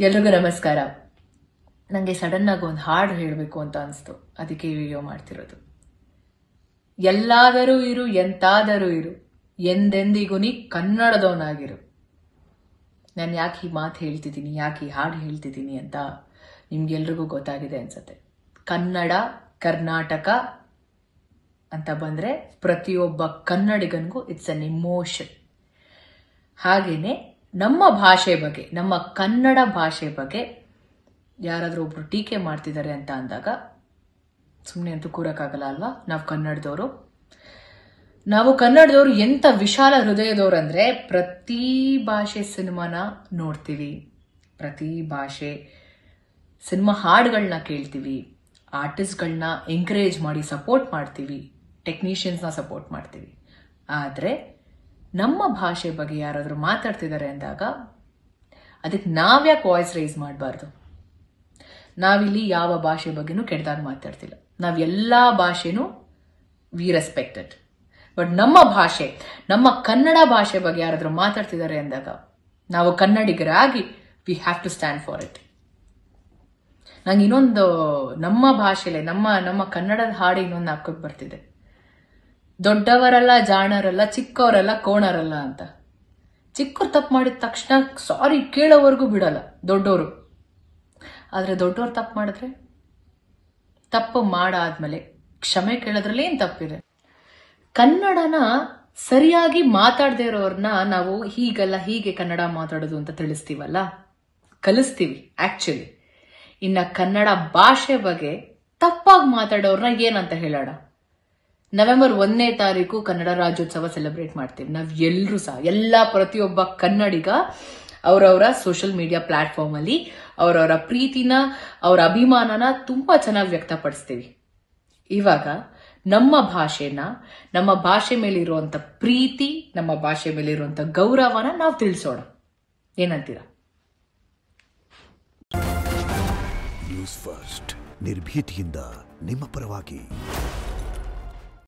ಎಲ್ರಿಗೂ ನಮಸ್ಕಾರ. ನನಗೆ ಸಡನ್ ಆಗಿ ಒಂದು ಹಾಡು ಹೇಳಬೇಕು ಅಂತ ಅನಿಸ್ತು, ಅದಕ್ಕೆ ಈ ವಿಡಿಯೋ ಮಾಡ್ತಿರೋದು. ಎಲ್ಲಾದರೂ ಇರು ಎಂತಾದರೂ ಇರು, ಎಂದೆಂದಿಗೂ ನೀ ಕನ್ನಡದವನಾಗಿರು. ನಾನು ಯಾಕೆ ಈ ಮಾತು ಹೇಳ್ತಿದ್ದೀನಿ, ಯಾಕೆ ಈ ಹಾಡು ಹೇಳ್ತಿದ್ದೀನಿ ಅಂತ ನಿಮ್ಗೆಲ್ರಿಗೂ ಗೊತ್ತಾಗಿದೆ ಅನ್ಸತ್ತೆ. ಕನ್ನಡ, ಕರ್ನಾಟಕ ಅಂತ ಬಂದ್ರೆ ಪ್ರತಿಯೊಬ್ಬ ಕನ್ನಡಿಗನಿಗೂ ಇಟ್ಸ್ ಅನ್ ಇಮೋಷನ್. ಹಾಗೇನೆ ನಮ್ಮ ಭಾಷೆ ಬಗ್ಗೆ, ನಮ್ಮ ಕನ್ನಡ ಭಾಷೆ ಬಗ್ಗೆ ಯಾರಾದ್ರೂ ಒಬ್ರು ಟೀಕೆ ಮಾಡ್ತಿದ್ದಾರೆ ಅಂತ ಅಂದಾಗ ಸುಮ್ಮನೆ ಅಂತೂ ಕೂರಕ್ಕಾಗಲ್ಲ ಅಲ್ವಾ. ನಾವು ಕನ್ನಡದವರು ಎಂತ ವಿಶಾಲ ಹೃದಯದವ್ರು ಅಂದ್ರೆ, ಪ್ರತಿ ಭಾಷೆ ಸಿನಿಮಾನ ನೋಡ್ತೀವಿ, ಪ್ರತಿ ಭಾಷೆ ಸಿನಿಮಾ ಹಾಡುಗಳನ್ನ ಕೇಳ್ತೀವಿ, ಆರ್ಟಿಸ್ಟ್ಗಳನ್ನ ಎಂಕರೇಜ್ ಮಾಡಿ ಸಪೋರ್ಟ್ ಮಾಡ್ತೀವಿ, ಟೆಕ್ನಿಷಿಯನ್ಸ್ನ ಸಪೋರ್ಟ್ ಮಾಡ್ತೀವಿ. ಆದರೆ ನಮ್ಮ ಭಾಷೆ ಬಗ್ಗೆ ಯಾರಾದರೂ ಮಾತಾಡ್ತಿದ್ದಾರೆ ಅಂದಾಗ ಅದಕ್ಕೆ ನಾವ್ಯಾಕೆ ವಾಯ್ಸ್ ರೈಸ್ ಮಾಡಬಾರ್ದು? ನಾವಿಲ್ಲಿ ಯಾವ ಭಾಷೆ ಬಗ್ಗೆನೂ ಕೆಟ್ಟದಾಗಿ ಮಾತಾಡ್ತಿಲ್ಲ. ನಾವೆಲ್ಲ ಭಾಷೆನೂ ವಿ ರೆಸ್ಪೆಕ್ಟೆಡ್. ಬಟ್ ನಮ್ಮ ಭಾಷೆ, ನಮ್ಮ ಕನ್ನಡ ಭಾಷೆ ಬಗ್ಗೆ ಯಾರಾದರೂ ಮಾತಾಡ್ತಿದ್ದಾರೆ ಅಂದಾಗ ನಾವು ಕನ್ನಡಿಗರಾಗಿ we have to stand for it. ನಂಗೆ ಇನ್ನೊಂದು ನಮ್ಮ ಭಾಷೆಲೆ ನಮ್ಮ ಕನ್ನಡದ ಹಾಡು ಇನ್ನೊಂದು ಹಾಕೋಕ್ ಬರ್ತಿದೆ. ದೊಡ್ಡವರಲ್ಲ ಜಾಣರಲ್ಲ, ಚಿಕ್ಕವರಲ್ಲ ಕೋಣರಲ್ಲ ಅಂತ. ಚಿಕ್ಕವ್ರು ತಪ್ಪು ಮಾಡಿದ ತಕ್ಷಣ ಸಾರಿ ಕೇಳೋವರೆಗೂ ಬಿಡಲ್ಲ ದೊಡ್ಡವರು. ಆದ್ರೆ ದೊಡ್ಡವ್ರು ತಪ್ಪು ಮಾಡಿದ್ರೆ, ತಪ್ಪು ಮಾಡಾದ್ಮೇಲೆ ಕ್ಷಮೆ ಕೇಳೋದ್ರಲ್ಲಿ ಏನ್ ತಪ್ಪಿದೆ? ಕನ್ನಡನ ಸರಿಯಾಗಿ ಮಾತಾಡದೇ ಇರೋರ್ನ ನಾವು ಹೀಗಲ್ಲ ಹೀಗೆ ಕನ್ನಡ ಮಾತಾಡೋದು ಅಂತ ತಿಳಿಸ್ತೀವಲ್ಲ, ಕಲಿಸ್ತೀವಿ ಆಕ್ಚುಲಿ. ಇನ್ನ ಕನ್ನಡ ಭಾಷೆ ಬಗ್ಗೆ ತಪ್ಪಾಗಿ ಮಾತಾಡೋರ್ನ ಏನಂತ ಹೇಳೋಣ? ನವೆಂಬರ್ 1ನೇ ತಾರೀಕು ಕನ್ನಡ ರಾಜ್ಯೋತ್ಸವ ಸೆಲೆಬ್ರೇಟ್ ಮಾಡ್ತೀವಿ. ನಾವ್ ಎಲ್ರೂ ಸಹ ಪ್ರತಿಯೊಬ್ಬ ಕನ್ನಡಿಗ ಅವರವರ ಸೋಷಿಯಲ್ ಮೀಡಿಯಾ ಪ್ಲಾಟ್ಫಾರ್ಮ್ ಅಲ್ಲಿ ಅವರವರ ಪ್ರೀತಿನ, ಅವರ ಅಭಿಮಾನನ ತುಂಬಾ ಚೆನ್ನಾಗಿ ವ್ಯಕ್ತಪಡಿಸ್ತೀವಿ. ಇವಾಗ ನಮ್ಮ ಭಾಷೆನ, ನಮ್ಮ ಭಾಷೆ ಮೇಲೆ ಇರುವಂತ ಪ್ರೀತಿ, ನಮ್ಮ ಭಾಷೆ ಮೇಲೆ ಇರುವಂತ ಗೌರವನ ನಾವು ತಿಳಿಸೋಣ. ಏನಂತೀರಾ? ನ್ಯೂಸ್ ಫಸ್ಟ್, ನಿರ್ಭೀತಿಯಿಂದ ನಿಮ್ಮ ಪರವಾಗಿ.